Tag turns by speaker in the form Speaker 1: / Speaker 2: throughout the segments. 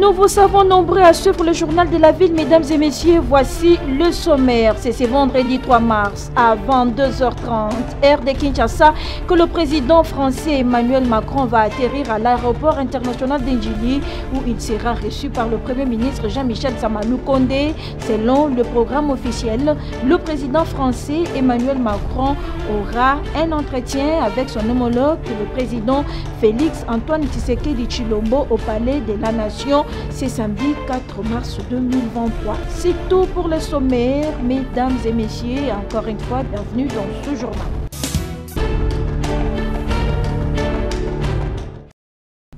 Speaker 1: Nous vous savons nombreux à suivre le journal de la ville, mesdames et messieurs. Voici le sommaire. C'est ce vendredi 3 mars à 22h30, heure de Kinshasa, que le président français Emmanuel Macron va atterrir à l'aéroport international d'Indjili, où il sera reçu par le Premier ministre Jean-Michel Samanou Condé. Selon le programme officiel, le président français Emmanuel Macron aura un entretien avec son homologue, le président Félix Antoine Tshisekedi Tshilombo, au Palais de la Nation. C'est samedi 4 mars 2023. C'est tout pour le sommaire, mesdames et messieurs. Encore une fois, bienvenue dans ce journal.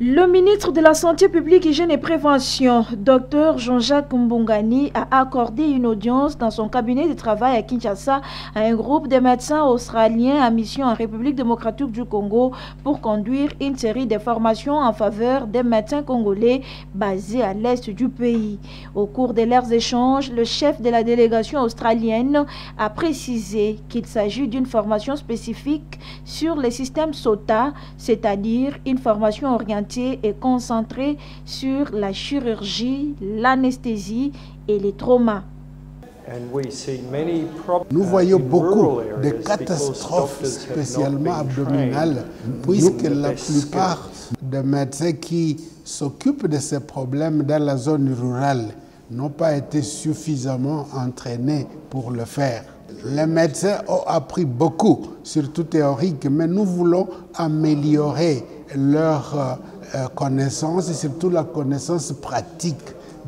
Speaker 1: Le ministre de la Santé publique, Hygiène et Prévention, Dr Jean-Jacques Mbongani, a accordé une audience dans son cabinet de travail à Kinshasa à un groupe de médecins australiens à mission en République démocratique du Congo pour conduire une série de formations en faveur des médecins congolais basés à l'est du pays. Au cours de leurs échanges, le chef de la délégation australienne a précisé qu'il s'agit d'une formation spécifique sur le système SOTA, c'est-à-dire une formation orientée et concentré sur la chirurgie, l'anesthésie et les traumas.
Speaker 2: Nous voyons beaucoup de catastrophes, spécialement abdominales, puisque la plupart des médecins qui s'occupent de ces problèmes dans la zone rurale n'ont pas été suffisamment entraînés pour le faire. Les médecins ont appris beaucoup, surtout théorique, mais nous voulons améliorer leur connaissance et surtout la connaissance pratique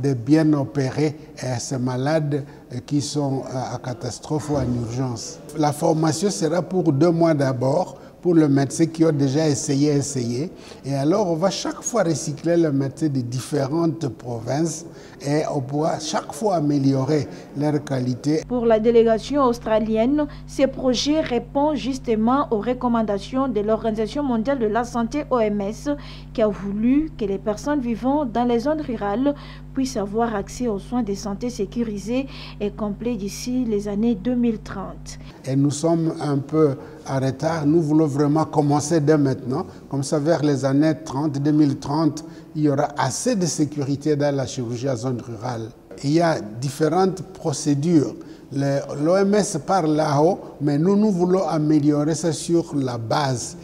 Speaker 2: de bien opérer ces malades qui sont à catastrophe ou en urgence. La formation sera pour 2 mois d'abord, pour les médecins qui ont déjà essayé. Et alors, on va chaque fois recycler les médecins de différentes provinces et on pourra chaque fois améliorer leur qualité.
Speaker 1: Pour la délégation australienne, ce projet répond justement aux recommandations de l'Organisation mondiale de la santé OMS, qui a voulu que les personnes vivant dans les zones rurales puissent avoir accès aux soins de santé sécurisés et complets d'ici les années 2030.
Speaker 2: Et nous sommes un peu en retard. Nous voulons vraiment commencer dès maintenant. Comme ça, vers les années 2030, il y aura assez de sécurité dans la chirurgie à zone rurale. Il y a différentes procédures. L'OMS parle là-haut, mais nous voulons améliorer ça sur la base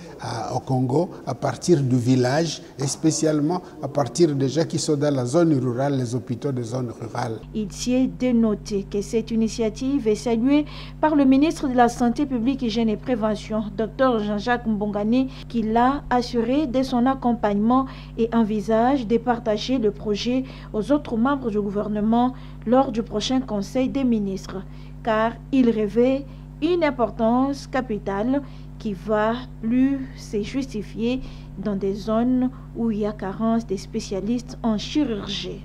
Speaker 2: au Congo, à partir du village, et spécialement à partir des gens qui sont dans la zone rurale, les hôpitaux de zone rurale.
Speaker 1: Il tient de noter que cette initiative est saluée par le ministre de la Santé publique, Hygiène et Prévention, Dr Jean-Jacques Mbongani, qui l'a assuré de son accompagnement et envisage de partager le projet aux autres membres du gouvernement lors du prochain Conseil des ministres, car il revêt une importance capitale qui va plus se justifier dans des zones où il y a carence de spécialistes en chirurgie.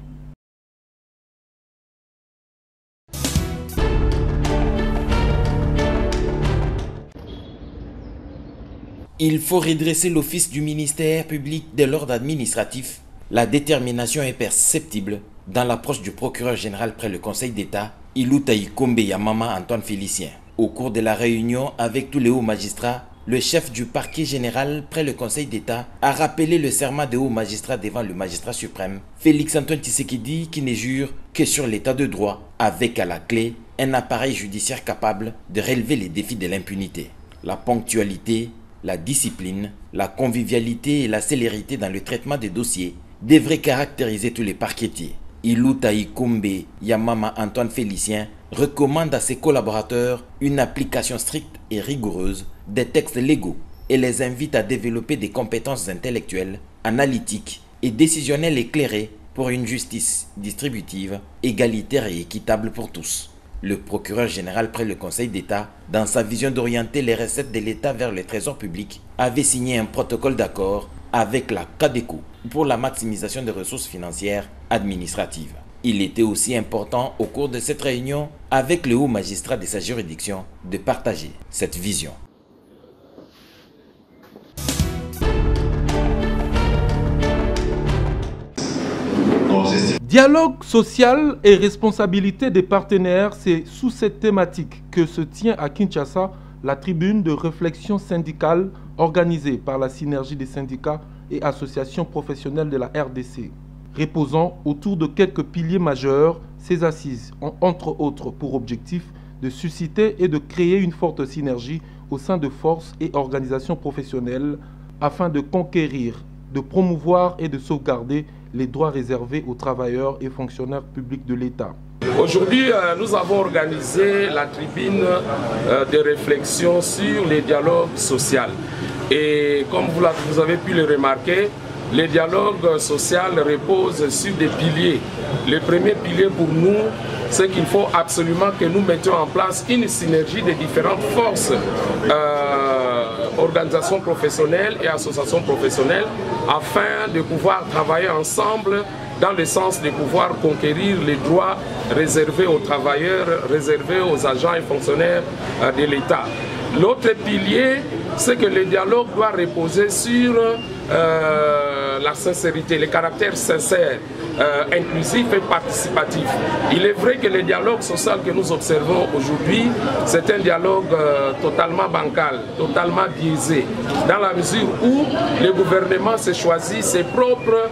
Speaker 3: Il faut redresser l'office du ministère public de l'ordre administratif. La détermination est perceptible dans l'approche du procureur général près le Conseil d'État, Iluta Ikombe Yamama Antoine Félicien. Au cours de la réunion avec tous les hauts magistrats, le chef du parquet général près le Conseil d'État a rappelé le serment des hauts magistrats devant le magistrat suprême, Félix Antoine Tshisekedi, qui ne jure que sur l'état de droit, avec à la clé un appareil judiciaire capable de relever les défis de l'impunité. La ponctualité, la discipline, la convivialité et la célérité dans le traitement des dossiers devraient caractériser tous les parquetiers. Iluta Ikombe Yamama Antoine Félicien recommande à ses collaborateurs une application stricte et rigoureuse des textes légaux et les invite à développer des compétences intellectuelles, analytiques et décisionnelles éclairées pour une justice distributive, égalitaire et équitable pour tous. Le procureur général près le Conseil d'État, dans sa vision d'orienter les recettes de l'État vers le trésor public, avait signé un protocole d'accord avec la CADECO pour la maximisation des ressources financières administratives. Il était aussi important au cours de cette réunion avec le haut magistrat de sa juridiction de partager cette vision.
Speaker 4: Dialogue social et responsabilité des partenaires, c'est sous cette thématique que se tient à Kinshasa la tribune de réflexion syndicale organisée par la synergie des syndicats et associations professionnelles de la RDC. Reposant autour de quelques piliers majeurs, ces assises ont entre autres pour objectif de susciter et de créer une forte synergie au sein de forces et organisations professionnelles afin de conquérir, de promouvoir et de sauvegarder les droits réservés aux travailleurs et fonctionnaires publics de l'État.
Speaker 5: Aujourd'hui, nous avons organisé la tribune de réflexion sur les dialogues sociaux. Et comme vous avez pu le remarquer, les dialogues sociaux reposent sur des piliers. Le premier pilier pour nous, c'est qu'il faut absolument que nous mettions en place une synergie des différentes forces, organisations professionnelles et associations professionnelles, afin de pouvoir travailler ensemble dans le sens de pouvoir conquérir les droits réservés aux travailleurs, réservés aux agents et fonctionnaires de l'État. L'autre pilier, c'est que le dialogue doit reposer sur la sincérité, le caractère sincère, inclusif et participatif. Il est vrai que le dialogue social que nous observons aujourd'hui, c'est un dialogue totalement bancal, totalement biaisé, dans la mesure où le gouvernement se choisit ses propres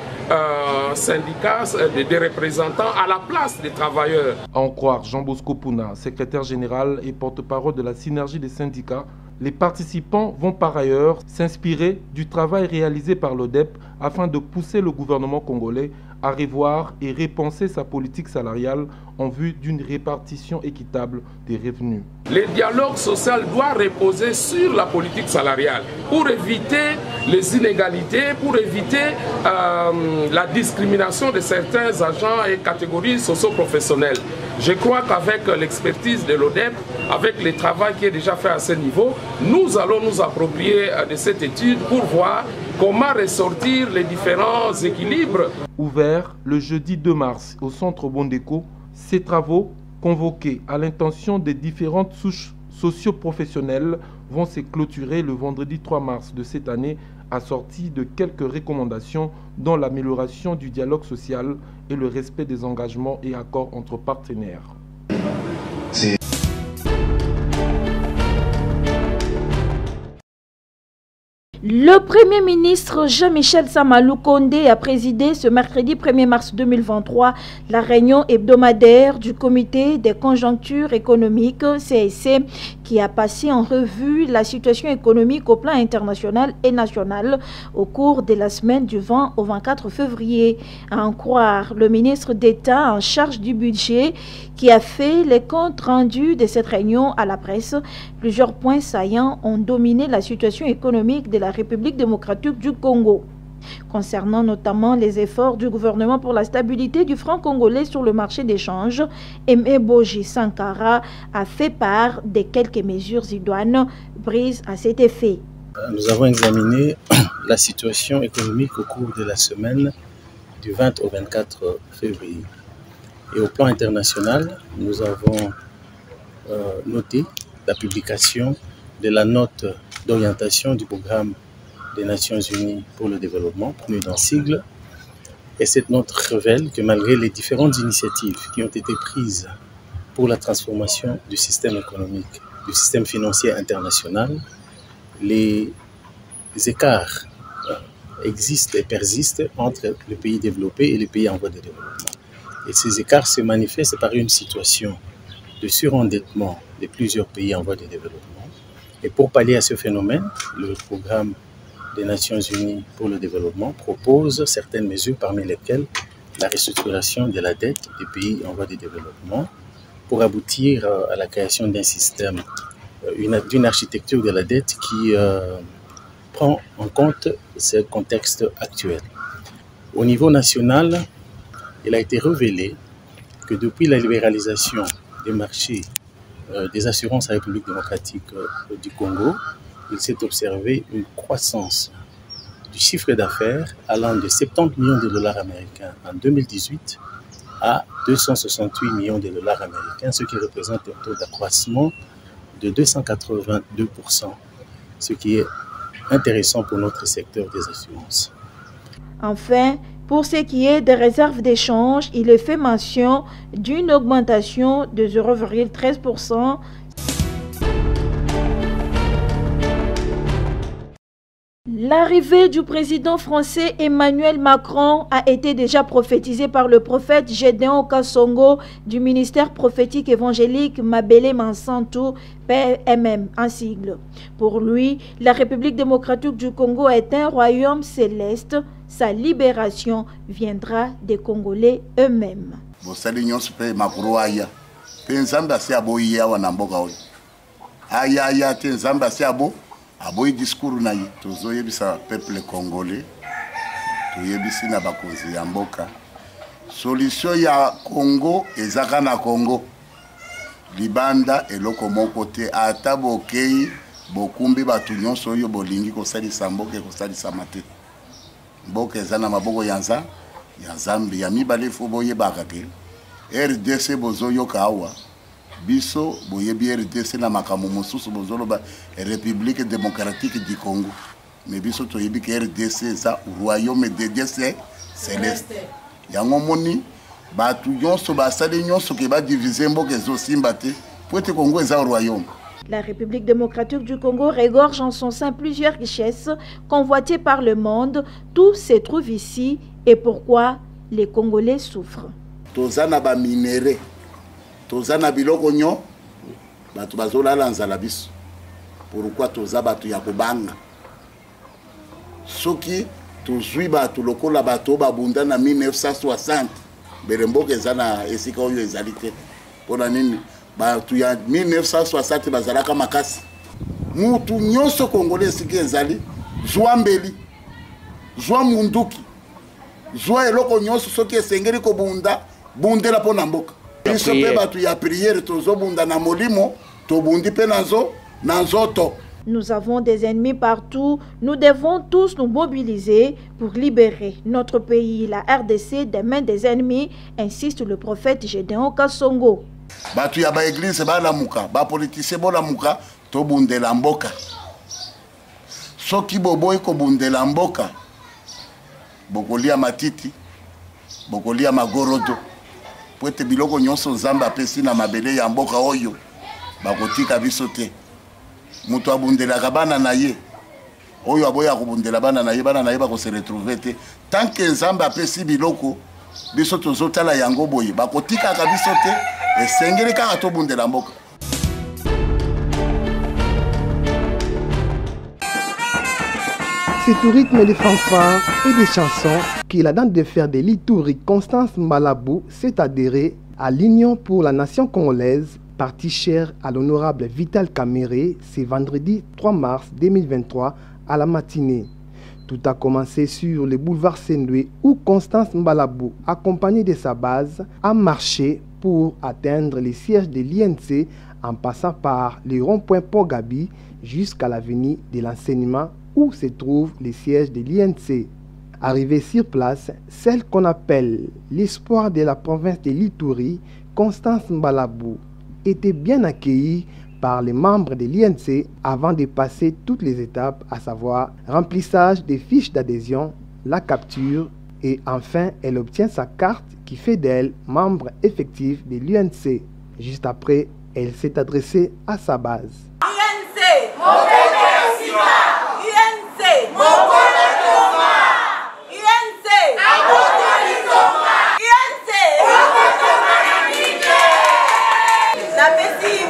Speaker 5: syndicats des représentants à la place des travailleurs.
Speaker 4: À en croire Jean Bosco Pouna, secrétaire général et porte-parole de la synergie des syndicats, les participants vont par ailleurs s'inspirer du travail réalisé par l'ODEP afin de pousser le gouvernement congolais à revoir et repenser sa politique salariale en vue d'une répartition équitable des revenus.
Speaker 5: Le dialogue social doit reposer sur la politique salariale pour éviter les inégalités, pour éviter la discrimination de certains agents et catégories socio-professionnelles. Je crois qu'avec l'expertise de l'ODEP, avec le travail qui est déjà fait à ce niveau, nous allons nous approprier de cette étude pour voir comment ressortir les différents équilibres.
Speaker 4: Ouvert le jeudi 2 mars au centre Bondeko, ces travaux, convoqués à l'intention des différentes souches socio-professionnelles, vont se clôturer le vendredi 3 mars de cette année, assortis de quelques recommandations dont l'amélioration du dialogue social et le respect des engagements et accords entre partenaires.
Speaker 1: Le Premier ministre Jean-Michel Samalou Kondé a présidé ce mercredi 1er mars 2023 la réunion hebdomadaire du Comité des conjonctures économiques CSC qui a passé en revue la situation économique au plan international et national au cours de la semaine du 20 au 24 février. À en croire le ministre d'État en charge du budget qui a fait les comptes rendus de cette réunion à la presse, plusieurs points saillants ont dominé la situation économique de la République démocratique du Congo. Concernant notamment les efforts du gouvernement pour la stabilité du franc congolais sur le marché d'échange, Aimé Boji Sankara a fait part de quelques mesures idoines prises à cet effet.
Speaker 6: Nous avons examiné la situation économique au cours de la semaine du 20 au 24 février. Et au plan international, nous avons noté la publication de la note d'orientation du programme des Nations Unies pour le développement, PNUD en sigle. Et cette note révèle que malgré les différentes initiatives qui ont été prises pour la transformation du système économique, du système financier international, les écarts existent et persistent entre les pays développés et les pays en voie de développement. Et ces écarts se manifestent par une situation de surendettement de plusieurs pays en voie de développement. Et pour pallier à ce phénomène, le programme des Nations Unies pour le développement propose certaines mesures, parmi lesquelles la restructuration de la dette des pays en voie de développement pour aboutir à la création d'un système, d'une architecture de la dette qui prend en compte ce contexte actuel. Au niveau national, il a été révélé que depuis la libéralisation des marchés des assurances à la République démocratique du Congo, il s'est observé une croissance du chiffre d'affaires allant de 70 millions de dollars américains en 2018 à 268 millions de dollars américains, ce qui représente un taux d'accroissement de 282%, ce qui est intéressant pour notre secteur des assurances.
Speaker 1: Enfin, pour ce qui est des réserves d'échange, il est fait mention d'une augmentation de 0,13%. L'arrivée du président français Emmanuel Macron a été déjà prophétisée par le prophète Gédéon Kassongo du ministère prophétique évangélique Mabele Mansantou, PMM, en sigle. Pour lui, la République démocratique du Congo est un royaume céleste. Sa libération viendra des Congolais eux-mêmes.
Speaker 7: Aboyi discours na ye tozoyebisa peuple congolais toyebisi na bakonzi ya mboka solution ya Congo ezaka na Congo libanda eloko moko te ata bokei bokumbi batu nyonso oyo bolingi kosalisa mboka kosalisa mate mboka eza na maboko ya Nzambe ya mibale fo boyebaka ke RDC bozoyoka awa biso boyebi RDC na makambo mosusu bozoloba République démocratique du Congo mais biso toyebi ke RDC za royaume de Dieu céleste yango moni batu nyonso basali nyonso ke ba diviser mboka ezosimba te po ete Congo eza royaume.
Speaker 1: La République démocratique du Congo regorge en son sein plusieurs richesses convoitées par le monde. Tout se trouve ici et pourquoi les Congolais souffrent.
Speaker 7: Tozana ba minéraux tozana biloko nyo batu bazolala nzala biso pourquoi toza batu ya kobanga soki tozwi batu lokola batu babunda na 1960 belemboka ezana esika oyo ezali te pona nini batu ya 1960 bazalaka makasi mutu nyonso Congolais esika ezali zwa mbeli zwa munduki zwa eloko nyonso soki esengeli kobunda bundela pona mboka.
Speaker 1: Nous avons des ennemis partout. Nous devons tous nous mobiliser pour libérer notre pays, la RDC, des mains des ennemis, insiste le prophète Gédéon Kassongo.
Speaker 7: Batu ya ba église ba lamuka, ba politicien bo lamuka, to bundela mboka. Soki boboy ko bundela mboka. Bokolia matiti, bokolia magorodo. Poete biloko nyonso Nzambe apesi na mabele ya mboka oyo bakotika biso te mutu abundelaka bana na ye oyo aboya kubundela bana na ye bakose retrouver te tant que Nzambe apesi biloko biso tozotala yango boye bakotikaka biso te esengeli kaka tobundela mboka.
Speaker 8: C'est au rythme des fanfares et des chansons que la dame de fer de l'Ituri, Constance Malabou, s'est adhérée à l'Union pour la nation congolaise, partie chère à l'honorable Vital Kamerhe, ce vendredi 3 mars 2023 à la matinée. Tout a commencé sur le boulevard Sendoué où Constance Malabou, accompagnée de sa base, a marché pour atteindre les sièges de l'INC en passant par le rond-point Pogabi jusqu'à l'avenue de l'enseignement où se trouvent les sièges de l'INC. Arrivée sur place, celle qu'on appelle l'espoir de la province de l'Ituri, Constance Malabou, était bien accueillie par les membres de l'INC avant de passer toutes les étapes, à savoir remplissage des fiches d'adhésion, la capture et enfin elle obtient sa carte qui fait d'elle membre effectif de l'INC. Juste après, elle s'est adressée à sa base.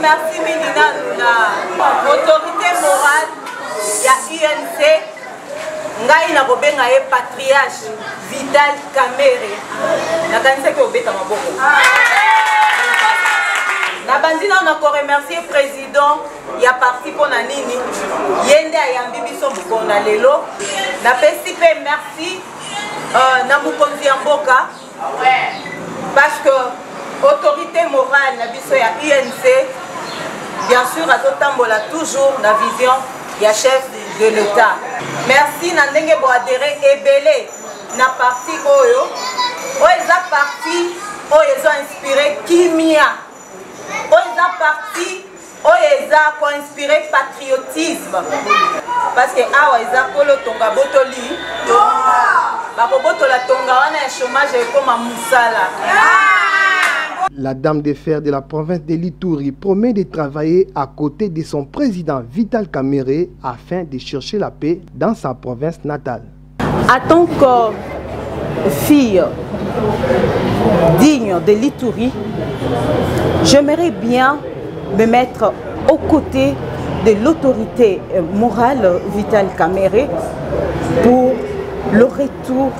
Speaker 9: Merci Minina Luna, autorité morale ya INC, ngai na bobenga ye patriarche Vital Kamerhe. Na kanisa ke obeta maboko. Na bandina on a remercier président ya parti pona nini yende ayambi biso mukona lelo. Na pesi pe merci na mukonzi ya mboka parce que autorité morale na biso ya INC bien sûr azotambola toujours la vision ya chef de l'État. Merci na ndenge bo adhéré ebele na parti oyo eza parti oyo eza inspiré kimia oyo eza parti oyo eza ko inspiré patriotisme parce que awa eza kolo tonga botoli bako botola tonga wana ya chômage ekoma musala
Speaker 8: La dame de fer de la province de l'Ituri promet de travailler à côté de son président Vital Kamerhe afin de chercher la paix dans sa province natale.
Speaker 9: En tant que fille digne de l'Ituri, j'aimerais bien me mettre aux côtés de l'autorité morale Vital Kamerhe pour le retour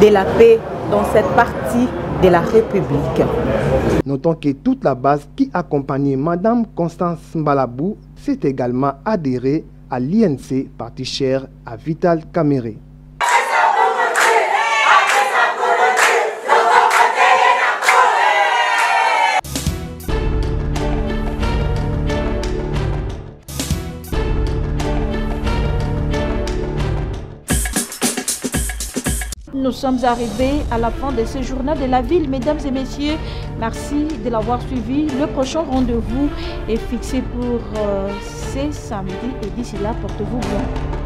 Speaker 9: de la paix dans cette partie de la République.
Speaker 8: Notons que toute la base qui accompagnait Madame Constance Mbalabou s'est également adhérée à l'INC, parti cher à Vital Kamerhe.
Speaker 1: Nous sommes arrivés à la fin de ce journal de la ville. Mesdames et messieurs, merci de l'avoir suivi. Le prochain rendez-vous est fixé pour ce samedi et d'ici là, portez-vous bien.